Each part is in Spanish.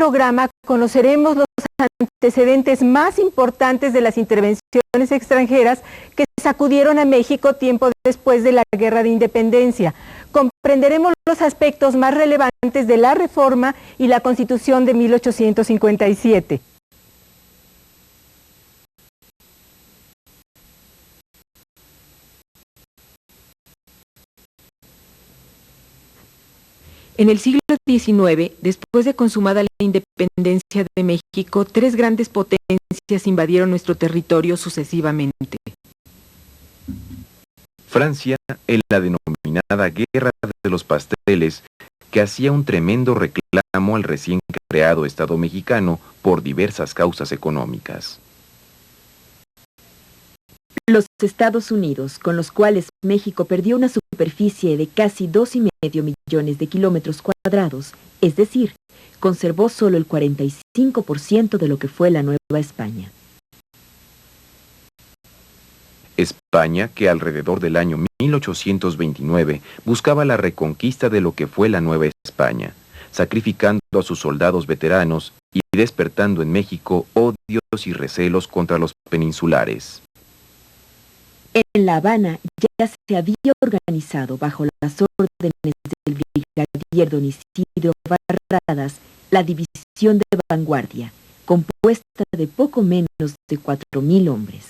programa conoceremos los antecedentes más importantes de las intervenciones extranjeras que sacudieron a México tiempo después de la Guerra de Independencia. Comprenderemos los aspectos más relevantes de la reforma y la Constitución de 1857. En el siglo XIX, después de consumada la independencia de México, tres grandes potencias invadieron nuestro territorio sucesivamente. Francia, en la denominada Guerra de los Pasteles, que hacía un tremendo reclamo al recién creado Estado mexicano por diversas causas económicas. Los Estados Unidos, con los cuales México perdió una superficie de casi 2,5 millones de kilómetros cuadrados, es decir, conservó solo el 45% de lo que fue la Nueva España. España, que alrededor del año 1829 buscaba la reconquista de lo que fue la Nueva España, sacrificando a sus soldados veteranos y despertando en México odios y recelos contra los peninsulares. En La Habana ya se había organizado bajo las órdenes del brigadier don Isidro Barradas la división de vanguardia, compuesta de poco menos de 4,000 hombres.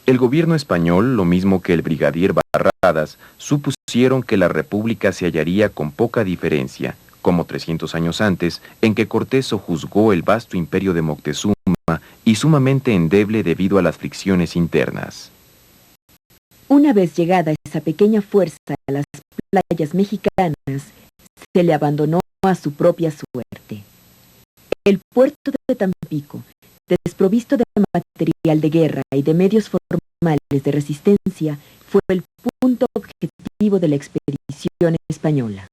El gobierno español, lo mismo que el brigadier Barradas, supusieron que la república se hallaría con poca diferencia, como 300 años antes, en que Cortés sojuzgó el vasto imperio de Moctezuma y sumamente endeble debido a las fricciones internas. Una vez llegada esa pequeña fuerza a las playas mexicanas, se le abandonó a su propia suerte. El puerto de Tampico, desprovisto de material de guerra y de medios formales de resistencia, fue el punto objetivo de la expedición española.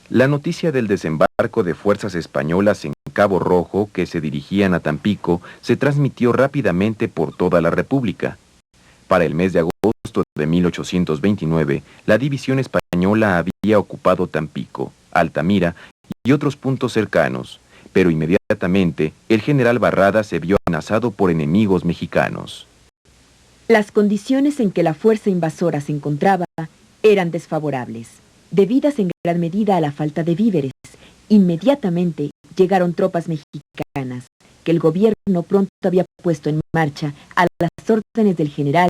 La noticia del desembarco de fuerzas españolas en Cabo Rojo que se dirigían a Tampico se transmitió rápidamente por toda la República. Para el mes de agosto de 1829, la división española había ocupado Tampico, Altamira y otros puntos cercanos, pero inmediatamente el general Barradas se vio amenazado por enemigos mexicanos. Las condiciones en que la fuerza invasora se encontraba eran desfavorables, debidas en gran medida a la falta de víveres. Inmediatamente llegaron tropas mexicanas, que el gobierno pronto había puesto en marcha a las órdenes del general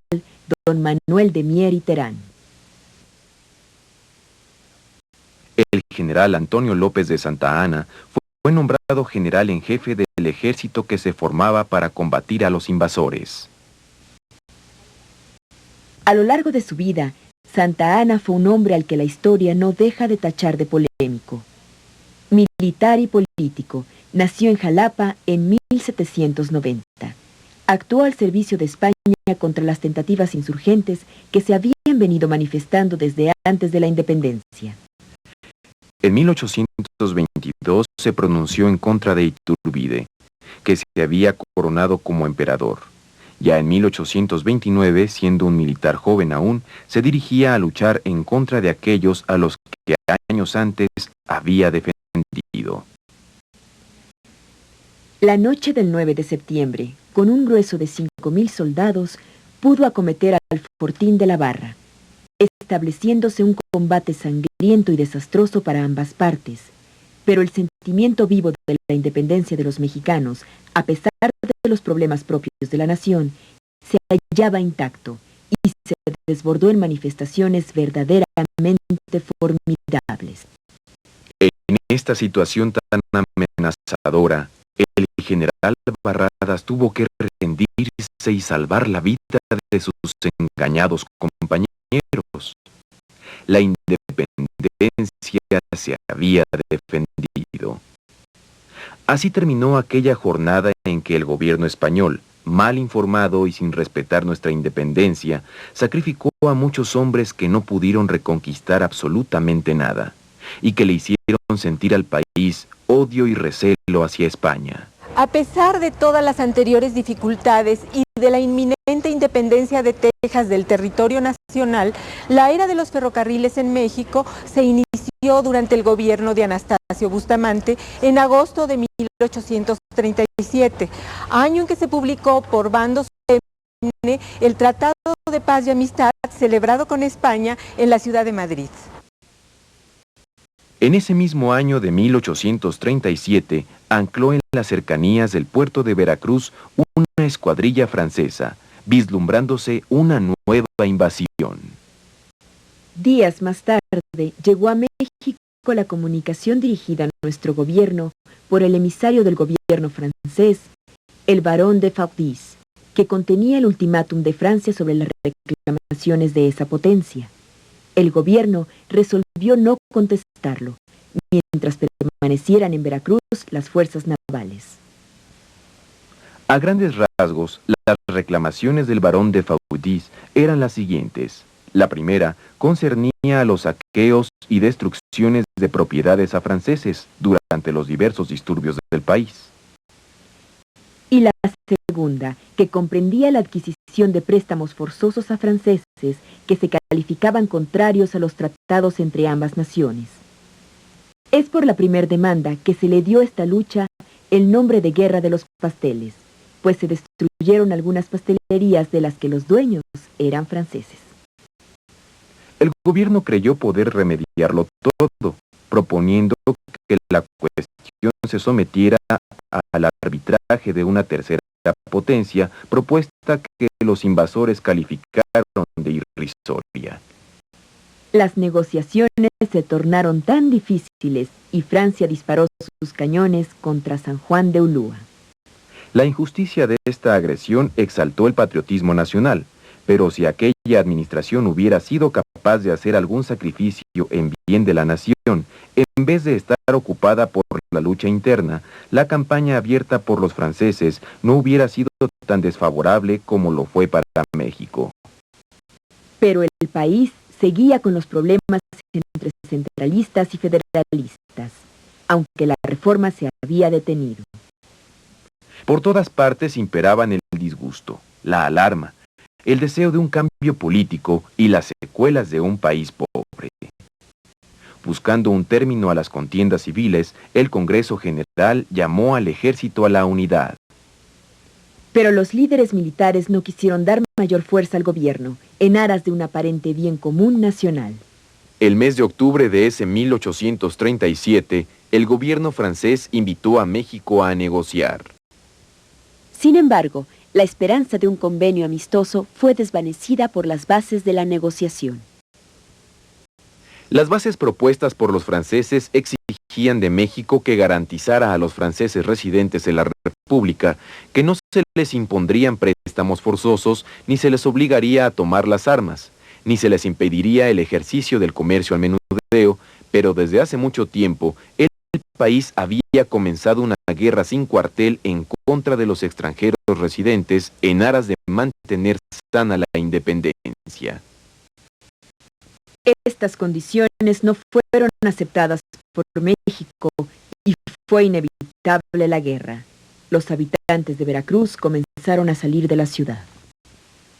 don Manuel de Mier y Terán. El general Antonio López de Santa Anna fue nombrado general en jefe del ejército que se formaba para combatir a los invasores. A lo largo de su vida, Santa Anna fue un hombre al que la historia no deja de tachar de polémico. Militar y político, nació en Jalapa en 1790. Actuó al servicio de España contra las tentativas insurgentes que se habían venido manifestando desde antes de la independencia. En 1822 se pronunció en contra de Iturbide, que se había coronado como emperador. Ya en 1829, siendo un militar joven aún, se dirigía a luchar en contra de aquellos a los que años antes había defendido. La noche del 9 de septiembre, con un grueso de 5,000 soldados, pudo acometer al fortín de la Barra, estableciéndose un combate sangriento y desastroso para ambas partes. Pero el sentimiento vivo de la independencia de los mexicanos, a pesar de los problemas propios de la nación, se hallaba intacto y se desbordó en manifestaciones verdaderamente formidables. En esta situación tan amenazadora, el general Barradas tuvo que rendirse y salvar la vida de sus engañados compañeros. La independencia se había defendido. Así terminó aquella jornada en que el gobierno español, mal informado y sin respetar nuestra independencia, sacrificó a muchos hombres que no pudieron reconquistar absolutamente nada, y que le hicieron sentir al país odio y recelo hacia España. A pesar de todas las anteriores dificultades y de la inminente independencia de Texas del territorio nacional, la era de los ferrocarriles en México se inició durante el gobierno de Anastasio Bustamante en agosto de 1837, año en que se publicó por bando solemne el Tratado de Paz y Amistad celebrado con España en la ciudad de Madrid. En ese mismo año de 1837, ancló en las cercanías del puerto de Veracruz una escuadrilla francesa, vislumbrándose una nueva invasión. Días más tarde, llegó a México la comunicación dirigida a nuestro gobierno por el emisario del gobierno francés, el barón de Faudis, que contenía el ultimátum de Francia sobre las reclamaciones de esa potencia. El gobierno resolvió no contestarlo, mientras permanecieran en Veracruz las fuerzas navales. A grandes rasgos, las reclamaciones del barón de Faudis eran las siguientes. La primera concernía a los saqueos y destrucciones de propiedades a franceses durante los diversos disturbios del país. Y la segunda, que comprendía la adquisición de préstamos forzosos a franceses que se calificaban contrarios a los tratados entre ambas naciones. Es por la primera demanda que se le dio a esta lucha el nombre de Guerra de los Pasteles, pues se destruyeron algunas pastelerías de las que los dueños eran franceses. El gobierno creyó poder remediarlo todo, proponiendo que la cuestión se sometiera al arbitraje de una tercera potencia, propuesta que los invasores calificaron de irrisoria. Las negociaciones se tornaron tan difíciles y Francia disparó sus cañones contra San Juan de Ulúa. La injusticia de esta agresión exaltó el patriotismo nacional, pero si aquella administración hubiera sido capaz de hacer algún sacrificio en bien de la nación, en vez de estar ocupada por la lucha interna, la campaña abierta por los franceses no hubiera sido tan desfavorable como lo fue para México. Pero el país seguía con los problemas entre centralistas y federalistas, aunque la reforma se había detenido. Por todas partes imperaban el disgusto, la alarma, el deseo de un cambio político y las secuelas de un país pobre. Buscando un término a las contiendas civiles, el Congreso General llamó al ejército a la unidad. Pero los líderes militares no quisieron dar mayor fuerza al gobierno, en aras de un aparente bien común nacional. El mes de octubre de ese 1837, el gobierno francés invitó a México a negociar. Sin embargo, la esperanza de un convenio amistoso fue desvanecida por las bases de la negociación. Las bases propuestas por los franceses exigían de México que garantizara a los franceses residentes en la República que no se les impondrían préstamos forzosos, ni se les obligaría a tomar las armas, ni se les impediría el ejercicio del comercio al menudeo, pero desde hace mucho tiempo el país había comenzado una guerra sin cuartel en contra de los extranjeros residentes en aras de mantener sana la independencia. Estas condiciones no fueron aceptadas por México y fue inevitable la guerra. Los habitantes de Veracruz comenzaron a salir de la ciudad.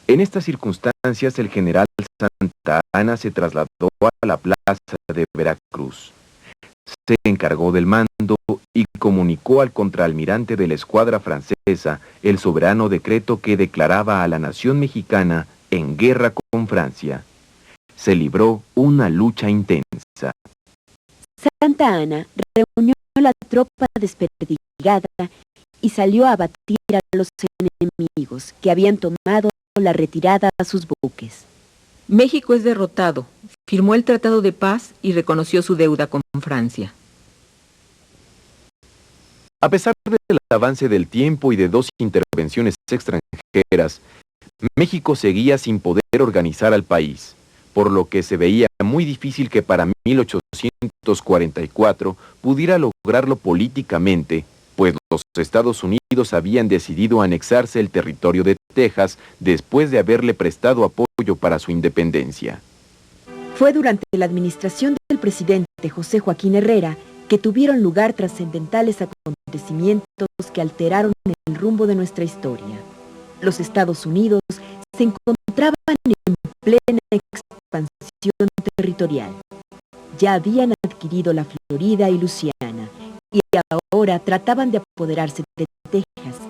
En estas circunstancias, el general Santa Anna se trasladó a la plaza de Veracruz. Se encargó del mando y comunicó al contraalmirante de la escuadra francesa el soberano decreto que declaraba a la nación mexicana en guerra con Francia. Se libró una lucha intensa. Santa Anna reunió la tropa desperdigada y salió a abatir a los enemigos que habían tomado la retirada a sus buques. México es derrotado, firmó el Tratado de Paz y reconoció su deuda con Francia. A pesar del avance del tiempo y de 2 intervenciones extranjeras, México seguía sin poder organizar al país, por lo que se veía muy difícil que para 1844 pudiera lograrlo políticamente, pues los Estados Unidos habían decidido anexarse el territorio de Texas después de haberle prestado apoyo para su independencia. Fue durante la administración del presidente José Joaquín Herrera que tuvieron lugar trascendentales acontecimientos que alteraron el rumbo de nuestra historia. Los Estados Unidos se encontraban en plena expansión territorial. Ya habían adquirido la Florida y Luisiana, y ahora trataban de apoderarse de Texas,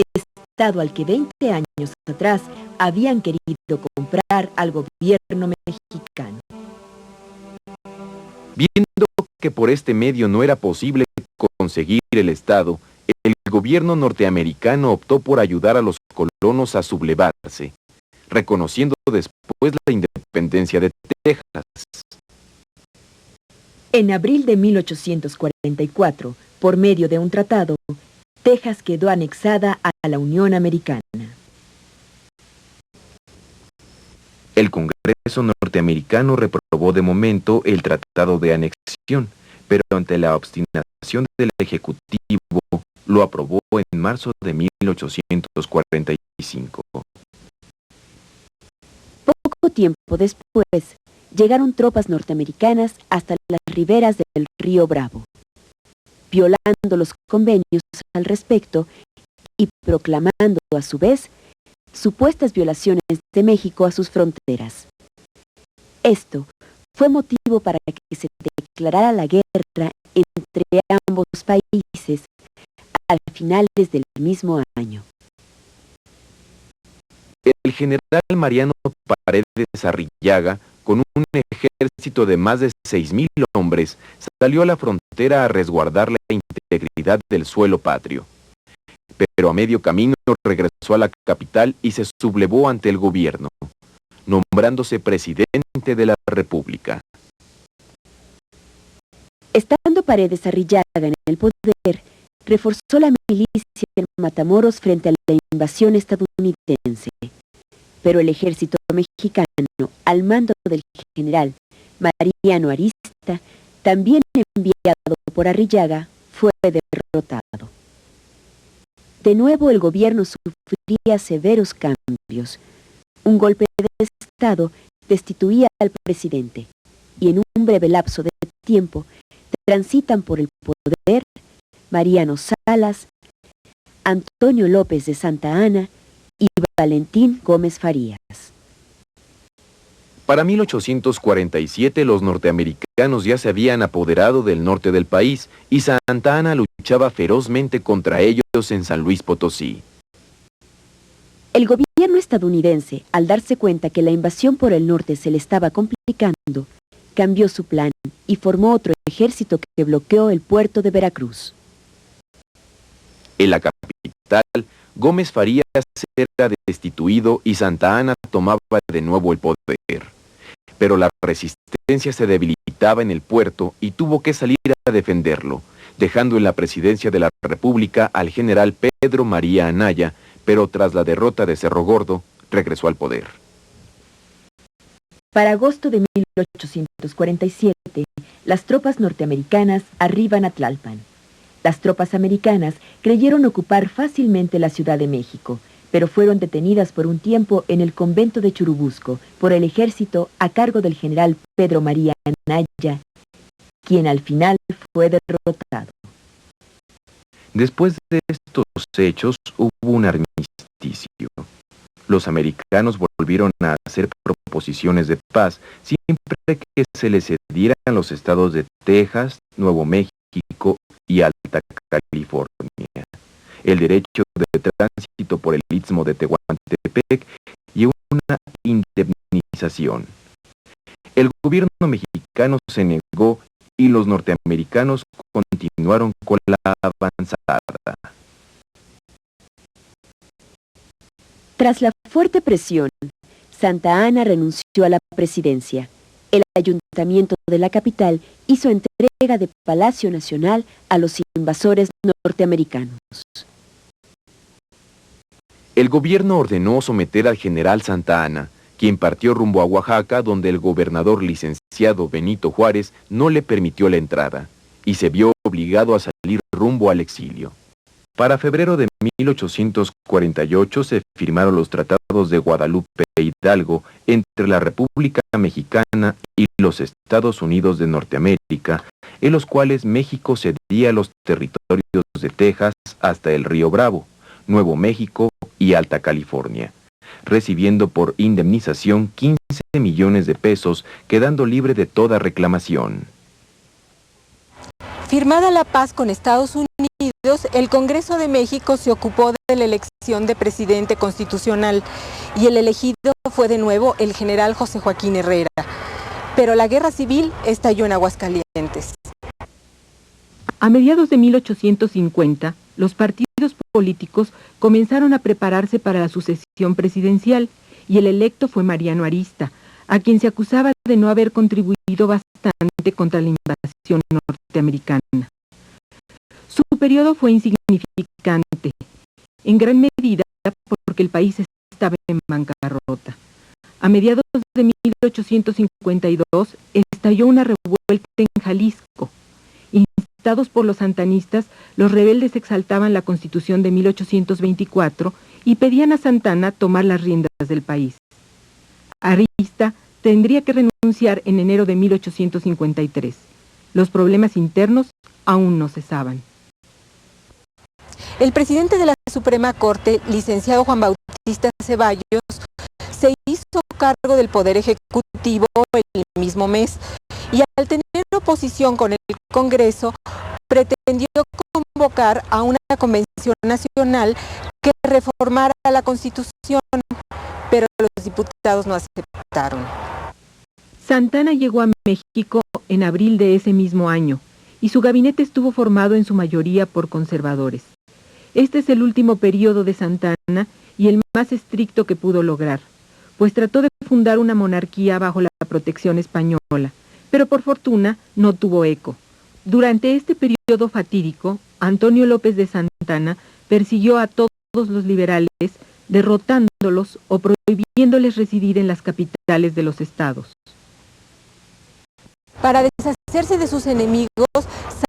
estado al que 20 años atrás habían querido comprar al gobierno mexicano. Viendo que por este medio no era posible conseguir el estado, el gobierno norteamericano optó por ayudar a los colonos a sublevarse, reconociendo después la independencia de Texas. En abril de 1844, por medio de un tratado, Texas quedó anexada a la Unión Americana. El Congreso norteamericano reprobó de momento el tratado de anexión, pero ante la obstinación del Ejecutivo, lo aprobó en marzo de 1845. Poco tiempo después, llegaron tropas norteamericanas hasta las riberas del río Bravo, violando los convenios al respecto y proclamando a su vez supuestas violaciones de México a sus fronteras. Esto fue motivo para que se declarara la guerra entre ambos países a finales del mismo año. El general Mariano Paredes Arrillaga, con un ejército de más de 6,000 hombres, salió a la frontera a resguardar la integridad del suelo patrio. Pero a medio camino regresó a la capital y se sublevó ante el gobierno, nombrándose presidente de la República. Estando Paredes Arrillaga en el poder, reforzó la milicia en Matamoros frente a la invasión estadounidense. Pero el ejército mexicano, al mando del general Mariano Arista, también enviado por Arrillaga, fue derrotado. De nuevo el gobierno sufría severos cambios. Un golpe de Estado destituía al presidente, y en un breve lapso de tiempo transitan por el poder Mariano Salas, Antonio López de Santa Anna y Valentín Gómez Farías. Para 1847 los norteamericanos ya se habían apoderado del norte del país y Santa Anna luchaba ferozmente contra ellos en San Luis Potosí. El gobierno estadounidense, al darse cuenta que la invasión por el norte se le estaba complicando, cambió su plan y formó otro ejército que bloqueó el puerto de Veracruz. En la capital, Gómez Farías era destituido y Santa Anna tomaba de nuevo el poder. Pero la resistencia se debilitaba en el puerto y tuvo que salir a defenderlo, dejando en la presidencia de la República al general Pedro María Anaya, pero tras la derrota de Cerro Gordo, regresó al poder. Para agosto de 1847, las tropas norteamericanas arriban a Tlalpan. Las tropas americanas creyeron ocupar fácilmente la Ciudad de México, pero fueron detenidas por un tiempo en el convento de Churubusco por el ejército a cargo del general Pedro María Anaya, quien al final fue derrotado. Después de estos hechos hubo un armisticio. Los americanos volvieron a hacer proposiciones de paz siempre que se les cedieran los estados de Texas, Nuevo México y Alta California, el derecho de tránsito por el istmo de Tehuantepec y una indemnización. El gobierno mexicano se negó y los norteamericanos continuaron con la avanzada. Tras la fuerte presión, Santa Anna renunció a la presidencia. El ayuntamiento de la capital hizo entrega de Palacio Nacional a los invasores norteamericanos. El gobierno ordenó someter al general Santa Anna, quien partió rumbo a Oaxaca, donde el gobernador licenciado Benito Juárez no le permitió la entrada, y se vio obligado a salir rumbo al exilio. Para febrero de 1848 se firmaron los tratados de Guadalupe e Hidalgo entre la República Mexicana y los Estados Unidos de Norteamérica, en los cuales México cedía los territorios de Texas hasta el río Bravo, Nuevo México y Alta California, recibiendo por indemnización 15 millones de pesos, quedando libre de toda reclamación. Firmada la paz con Estados Unidos, el Congreso de México se ocupó de la elección de presidente constitucional y el elegido fue de nuevo el general José Joaquín Herrera. Pero la guerra civil estalló en Aguascalientes. A mediados de 1850, los partidos políticos comenzaron a prepararse para la sucesión presidencial y el electo fue Mariano Arista, a quien se acusaba de no haber contribuido bastante contra la invasión norteamericana. Su periodo fue insignificante, en gran medida porque el país estaba en bancarrota. A mediados de 1852 estalló una revuelta en Jalisco. Instados por los santanistas, los rebeldes exaltaban la Constitución de 1824 y pedían a Santana tomar las riendas del país. Arista tendría que renunciar en enero de 1853. Los problemas internos aún no cesaban. El presidente de la Suprema Corte, licenciado Juan Bautista Ceballos, se hizo cargo del Poder Ejecutivo el mismo mes y al tener oposición con el Congreso, pretendió convocar a una convención nacional que reformara la Constitución, pero los diputados no aceptaron. Santana llegó a México en abril de ese mismo año y su gabinete estuvo formado en su mayoría por conservadores. Este es el último periodo de Santana y el más estricto que pudo lograr, pues trató de fundar una monarquía bajo la protección española, pero por fortuna no tuvo eco. Durante este periodo fatídico, Antonio López de Santana persiguió a todos los liberales, derrotándolos o prohibiéndoles residir en las capitales de los estados. Para deshacerse de sus enemigos,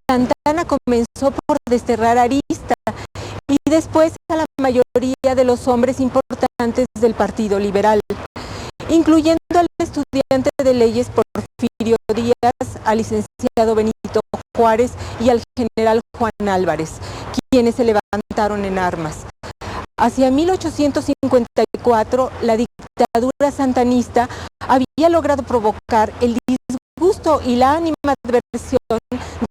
Santana comenzó por desterrar a Arista y después a la mayoría de los hombres importantes del Partido Liberal, incluyendo al estudiante de leyes Porfirio Díaz, al licenciado Benito Juárez y al general Juan Álvarez, quienes se levantaron en armas. Hacia 1854, la dictadura santanista había logrado provocar el disgusto y la animadversión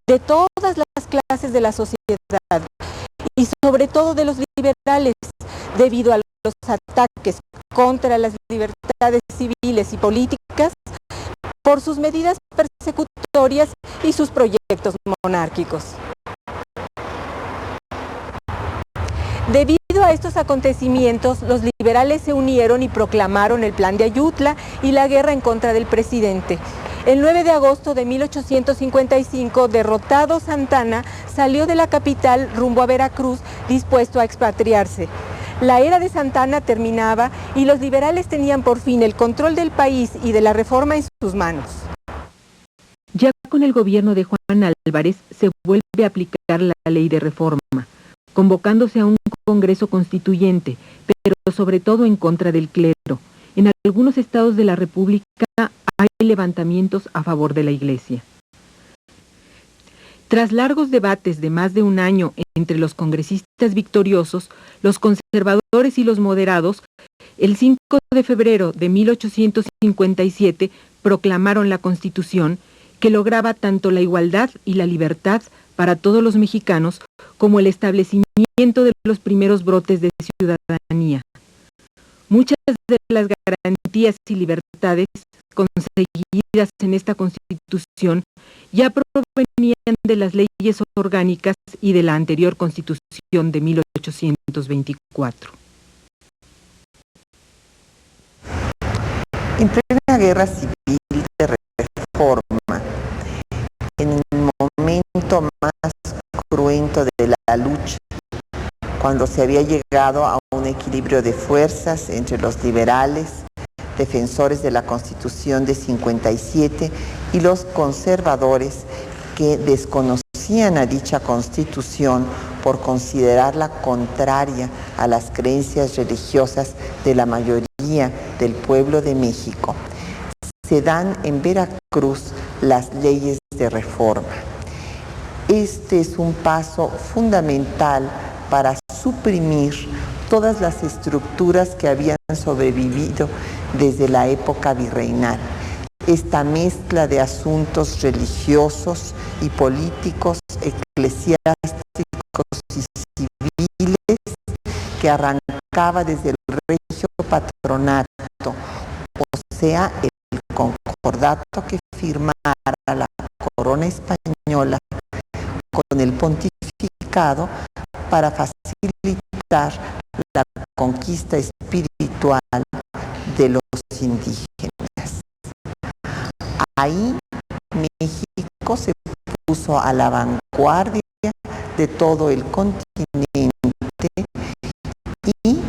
de todas las clases de la sociedad, y sobre todo de los liberales, debido a los ataques contra las libertades civiles y políticas por sus medidas persecutorias y sus proyectos monárquicos. Debido a estos acontecimientos, los liberales se unieron y proclamaron el Plan de Ayutla y la guerra en contra del presidente. El 9 de agosto de 1855, derrotado Santana, salió de la capital rumbo a Veracruz, dispuesto a expatriarse. La era de Santana terminaba y los liberales tenían por fin el control del país y de la reforma en sus manos. Ya con el gobierno de Juan Álvarez se vuelve a aplicar la ley de reforma, convocándose a un Congreso Constituyente, pero sobre todo en contra del clero. En algunos estados de la República hay levantamientos a favor de la Iglesia. Tras largos debates de más de un año entre los congresistas victoriosos, los conservadores y los moderados, el 5 de febrero de 1857 proclamaron la Constitución, que lograba tanto la igualdad y la libertad para todos los mexicanos como el establecimiento de los primeros brotes de ciudadanía. Muchas de las garantías y libertades conseguidas en esta Constitución ya provenían de las leyes orgánicas y de la anterior Constitución de 1824. En plena guerra civil de reforma, en el momento más cruento de la lucha, cuando se había llegado a un equilibrio de fuerzas entre los liberales, defensores de la Constitución de 57, y los conservadores que desconocían a dicha Constitución por considerarla contraria a las creencias religiosas de la mayoría del pueblo de México. Se dan en Veracruz las leyes de reforma. Este es un paso fundamental para suprimir todas las estructuras que habían sobrevivido desde la época virreinal. Esta mezcla de asuntos religiosos y políticos, eclesiásticos y civiles, que arrancaba desde el regio patronato, o sea, el concordato que firmara la corona española con el pontificado para facilitar la conquista espiritual de los indígenas. Ahí México se puso a la vanguardia de todo el continente y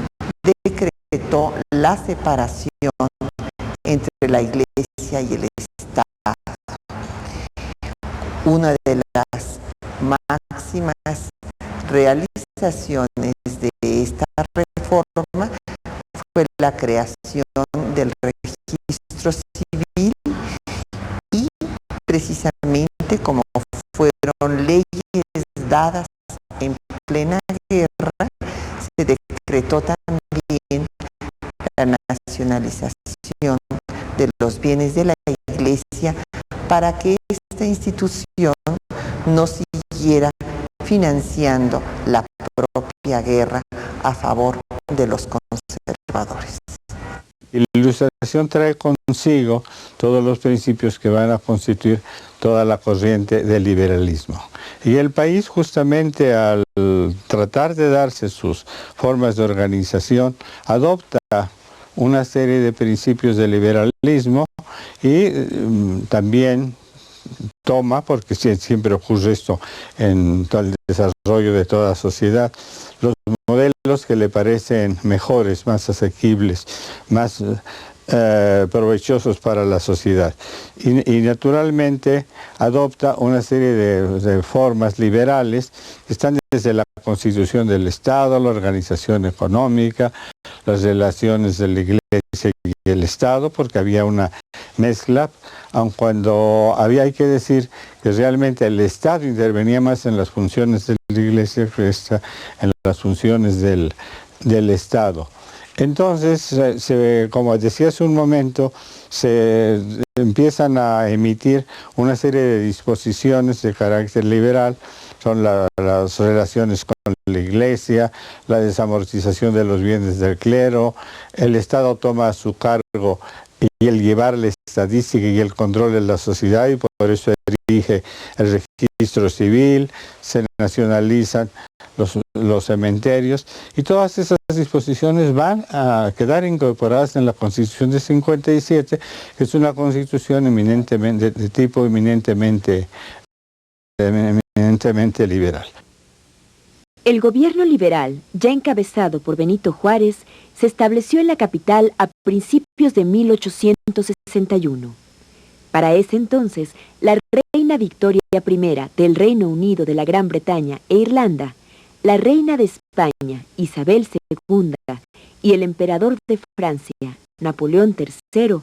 decretó la separación entre la Iglesia y el Estado. Una de las máximas realizaciones de esta reforma fue la creación del registro civil y precisamente como fueron leyes dadas en plena guerra, se decretó también la nacionalización de los bienes de la Iglesia para que esta institución no siguiera financiando la propia guerra a favor de los conservadores. La Ilustración trae consigo todos los principios que van a constituir toda la corriente del liberalismo. Y el país, justamente al tratar de darse sus formas de organización, adopta una serie de principios del liberalismo y también toma, porque siempre ocurre esto en todo el desarrollo de toda sociedad, los modelos que le parecen mejores, más asequibles, más provechosos para la sociedad. Y naturalmente adopta una serie de formas liberales que están desde la constitución del Estado, la organización económica, las relaciones de la Iglesia y el Estado, porque había una mezcla, aun cuando hay que decir que realmente el Estado intervenía más en las funciones de la Iglesia que en las funciones del Estado. Entonces, como decía hace un momento, se empiezan a emitir una serie de disposiciones de carácter liberal. Son las relaciones con la Iglesia, la desamortización de los bienes del clero, el Estado toma a su cargo y el llevar la estadística y el control de la sociedad, y por eso erige el registro civil, se nacionalizan los cementerios, y todas esas disposiciones van a quedar incorporadas en la Constitución de 57, que es una constitución eminentemente de tipo eminentemente liberal. El gobierno liberal, ya encabezado por Benito Juárez, se estableció en la capital a principios de 1861. Para ese entonces, la reina Victoria I del Reino Unido de la Gran Bretaña e Irlanda, la reina de España, Isabel II, y el emperador de Francia, Napoleón III,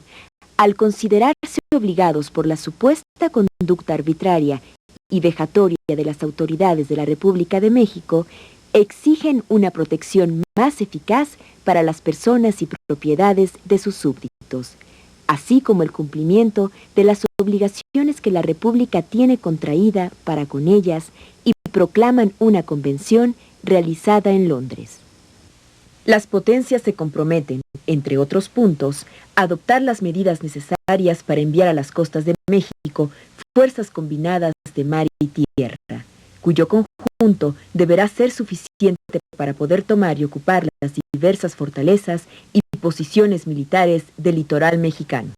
al considerarse obligados por la supuesta conducta arbitraria y vejatoria de las autoridades de la República de México, exigen una protección más eficaz para las personas y propiedades de sus súbditos, así como el cumplimiento de las obligaciones que la República tiene contraída para con ellas, y proclaman una convención realizada en Londres. Las potencias se comprometen, entre otros puntos, a adoptar las medidas necesarias para enviar a las costas de México fuerzas combinadas de mar y tierra, cuyo conjunto deberá ser suficiente para poder tomar y ocupar las diversas fortalezas y posiciones militares del litoral mexicano.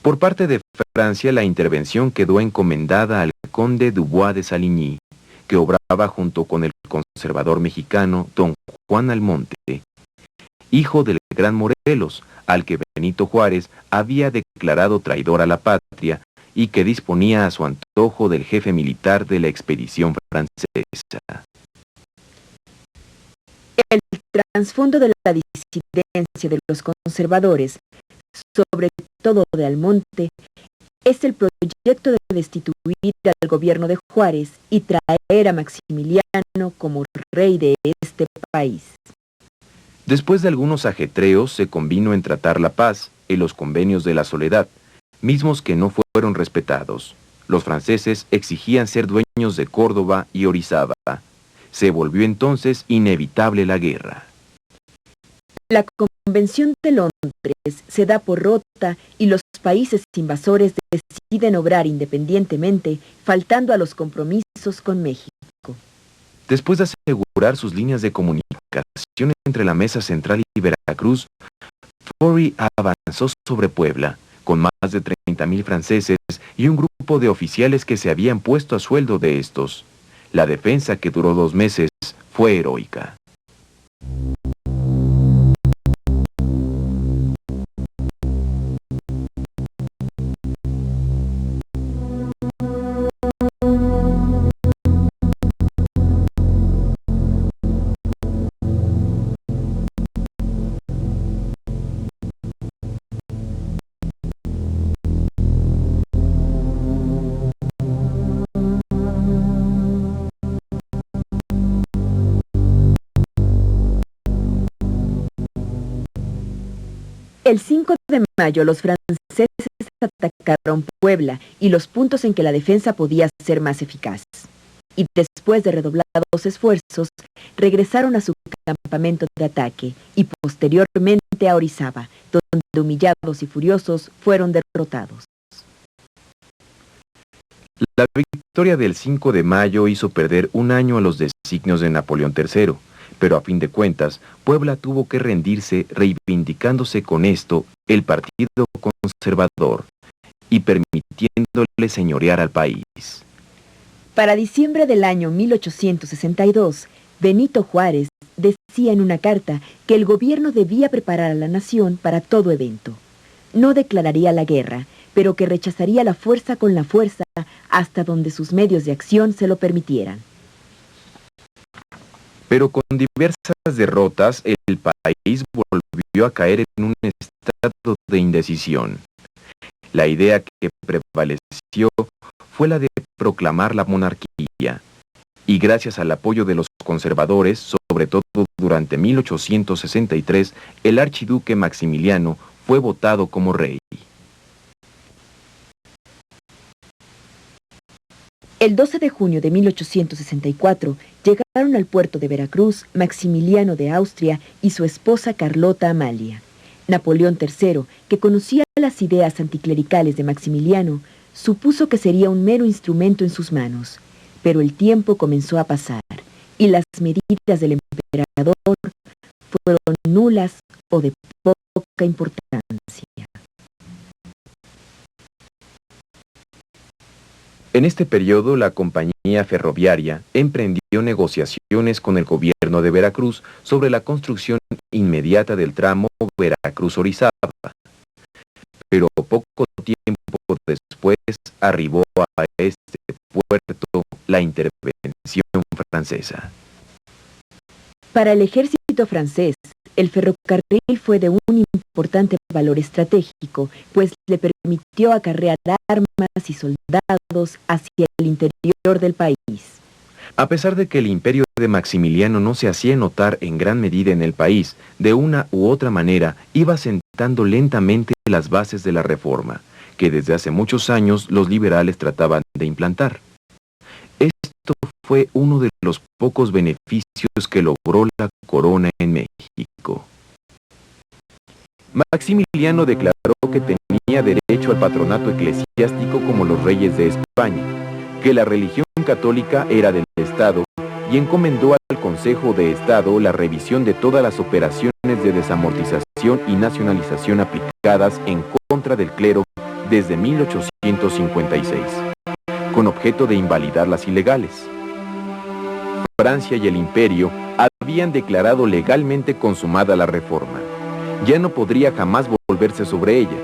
Por parte de Francia, la intervención quedó encomendada al conde Dubois de Saligny, que obraba junto con el conservador mexicano don Juan Almonte, hijo del gran Morelos, al que Benito Juárez había declarado traidor a la patria y que disponía a su antojo del jefe militar de la expedición francesa. El trasfondo de la disidencia de los conservadores, sobre todo de Almonte, es el proyecto de destituir al gobierno de Juárez y traer a Maximiliano como rey de este país. Después de algunos ajetreos, se convino en tratar la paz y los convenios de la soledad, mismos que no fueron respetados. Los franceses exigían ser dueños de Córdoba y Orizaba. Se volvió entonces inevitable la guerra. La Convención de Londres se da por rota y los países invasores deciden obrar independientemente, faltando a los compromisos con México. Después de asegurar sus líneas de comunicación entre la Mesa Central y Veracruz, Faury avanzó sobre Puebla, con más de 30,000 franceses y un grupo de oficiales que se habían puesto a sueldo de estos. La defensa, que duró 2 meses, fue heroica. El 5 de mayo los franceses atacaron Puebla y los puntos en que la defensa podía ser más eficaz. Y después de redoblados esfuerzos, regresaron a su campamento de ataque y posteriormente a Orizaba, donde humillados y furiosos fueron derrotados. La victoria del 5 de mayo hizo perder un año a los designios de Napoleón III, pero a fin de cuentas, Puebla tuvo que rendirse, reivindicándose con esto el Partido Conservador y permitiéndole señorear al país. Para diciembre del año 1862, Benito Juárez decía en una carta que el gobierno debía preparar a la nación para todo evento. No declararía la guerra, pero que rechazaría la fuerza con la fuerza hasta donde sus medios de acción se lo permitieran. Pero con diversas derrotas, el país volvió a caer en un estado de indecisión. La idea que prevaleció fue la de proclamar la monarquía, y gracias al apoyo de los conservadores, sobre todo durante 1863, el archiduque Maximiliano fue votado como rey. El 12 de junio de 1864 llegaron al puerto de Veracruz Maximiliano de Austria y su esposa Carlota Amalia. Napoleón III, que conocía las ideas anticlericales de Maximiliano, supuso que sería un mero instrumento en sus manos, pero el tiempo comenzó a pasar y las medidas del emperador fueron nulas o de poca importancia. En este periodo, la compañía ferroviaria emprendió negociaciones con el gobierno de Veracruz sobre la construcción inmediata del tramo Veracruz-Orizaba. Pero poco tiempo después arribó a este puerto la intervención francesa. Para el ejército francés, el ferrocarril fue de un importante valor estratégico, pues le permitió acarrear armas y soldados hacia el interior del país. A pesar de que el imperio de Maximiliano no se hacía notar en gran medida en el país, de una u otra manera iba sentando lentamente las bases de la reforma, que desde hace muchos años los liberales trataban de implantar. Esto fue uno de los pocos beneficios que logró la corona en México. Maximiliano declaró que tenía derecho al patronato eclesiástico como los reyes de España, que la religión católica era del Estado, y encomendó al Consejo de Estado la revisión de todas las operaciones de desamortización y nacionalización aplicadas en contra del clero desde 1856, con objeto de invalidar las ilegales. Francia y el Imperio habían declarado legalmente consumada la reforma. Ya no podría jamás volverse sobre ella.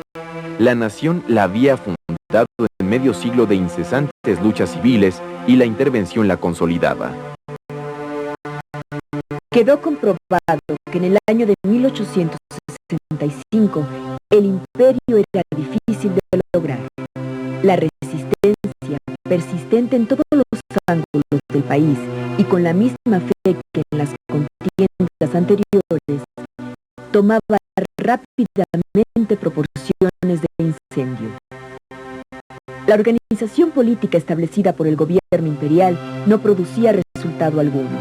La nación la había fundado en medio siglo de incesantes luchas civiles y la intervención la consolidaba. Quedó comprobado que en el año de 1865 el imperio era difícil de lograr. La resistencia, persistente en todos los ángulos del país y con la misma fe que en las contiendas anteriores, tomaba rápidamente proporciones de incendio. La organización política establecida por el gobierno imperial no producía resultado alguno.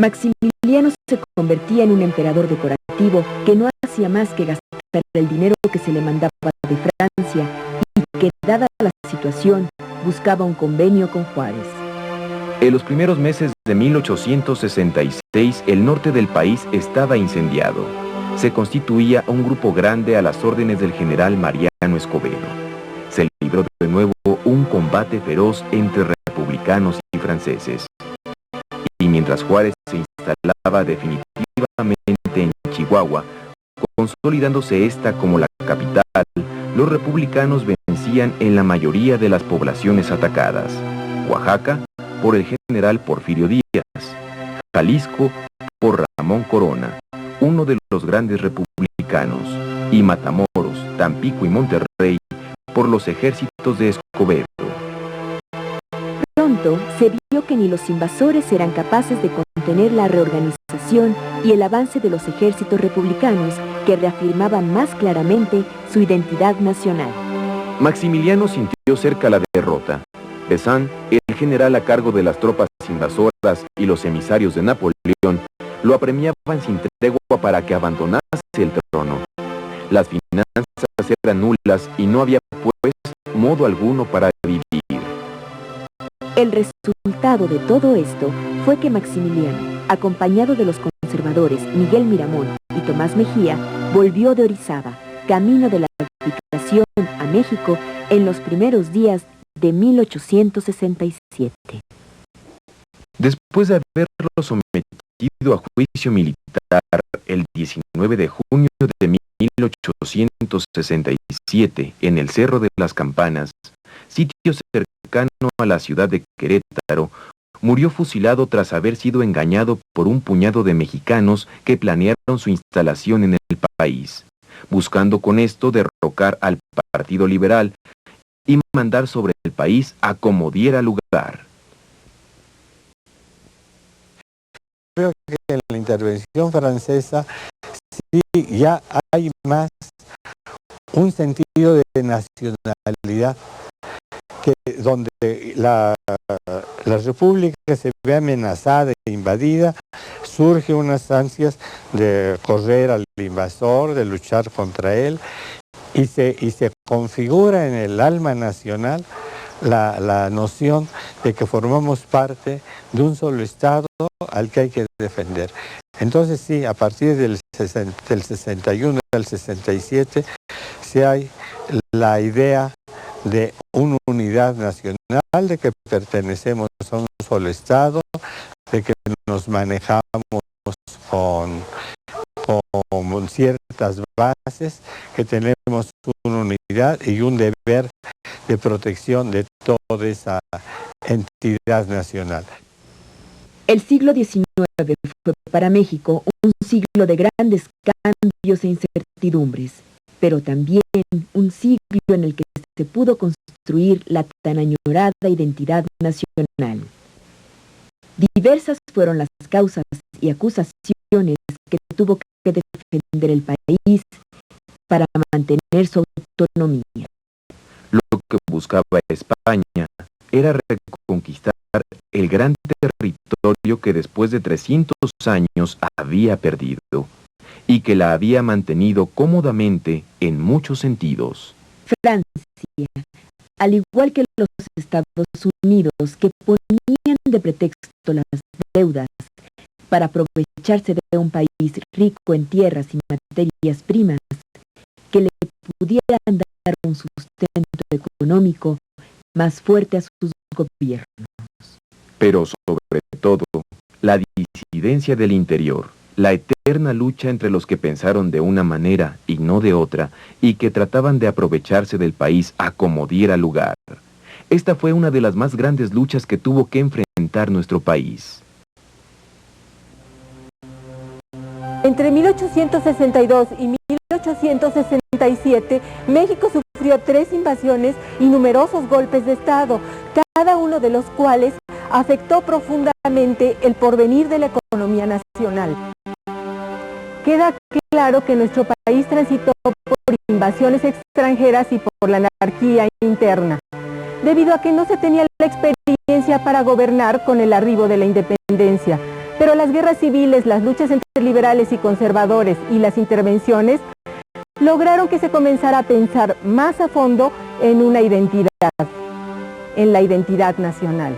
Maximiliano se convertía en un emperador decorativo que no hacía más que gastar el dinero que se le mandaba de Francia y que, dada la situación, buscaba un convenio con Juárez. En los primeros meses de 1866, el norte del país estaba incendiado. Se constituía un grupo grande a las órdenes del general Mariano Escobedo. Se libró de nuevo un combate feroz entre republicanos y franceses. Y mientras Juárez se instalaba definitivamente en Chihuahua, consolidándose esta como la capital, los republicanos vencían en la mayoría de las poblaciones atacadas. Oaxaca, por el general Porfirio Díaz. Jalisco, por Ramón Corona, uno de los grandes republicanos. Y Matamoros, Tampico y Monterrey, por los ejércitos de Escobedo. Pronto se vio que ni los invasores eran capaces de contener la reorganización y el avance de los ejércitos republicanos que reafirmaban más claramente su identidad nacional. Maximiliano sintió cerca la derrota. Pézant, el general a cargo de las tropas invasoras y los emisarios de Napoleón, lo apremiaban sin tregua para que abandonase el trono. Las finanzas eran nulas y no había, pues, modo alguno para vivir. El resultado de todo esto fue que Maximiliano, acompañado de los conservadores Miguel Miramón y Tomás Mejía, volvió de Orizaba, camino de la abdicación a México en los primeros días de 1867. Después de haberlo sometido a juicio militar el 19 de junio de 1867 en el Cerro de las Campanas, sitio cercano a la ciudad de Querétaro, murió fusilado tras haber sido engañado por un puñado de mexicanos que planearon su instalación en el país, buscando con esto derrocar al Partido Liberal y mandar sobre el país a como diera lugar. Creo que en la intervención francesa sí ya hay más un sentido de nacionalidad, que donde la república se ve amenazada e invadida, surge unas ansias de correr al invasor, de luchar contra él, y se configura en el alma nacional la noción de que formamos parte de un solo Estado al que hay que defender. Entonces sí, a partir del 61 al 67, sí hay la idea de una unidad nacional, de que pertenecemos a un solo Estado, de que nos manejamos con ciertas bases, que tenemos una unidad y un deber de protección de toda esa entidad nacional. El siglo XIX fue para México un siglo de grandes cambios e incertidumbres, pero también un siglo en el que se pudo construir la tan añorada identidad nacional. Diversas fueron las causas y acusaciones que tuvo que defender el país para mantener su autonomía. Lo que buscaba España era reconquistar el gran territorio que después de 300 años había perdido y que la había mantenido cómodamente en muchos sentidos. Francia, al igual que los Estados Unidos, que ponían de pretexto las deudas para aprovecharse de un país rico en tierras y materias primas, que le pudieran dar un sustento económico más fuerte a sus gobiernos. Pero sobre todo, la disidencia del interior, la eterna lucha entre los que pensaron de una manera y no de otra, y que trataban de aprovecharse del país a como diera lugar. Esta fue una de las más grandes luchas que tuvo que enfrentar nuestro país. Entre 1862 y 1867, México sufrió sufrió 3 invasiones y numerosos golpes de Estado, cada uno de los cuales afectó profundamente el porvenir de la economía nacional. Queda claro que nuestro país transitó por invasiones extranjeras y por la anarquía interna, debido a que no se tenía la experiencia para gobernar con el arribo de la independencia. Pero las guerras civiles, las luchas entre liberales y conservadores y las intervenciones lograron que se comenzara a pensar más a fondo en una identidad, en la identidad nacional.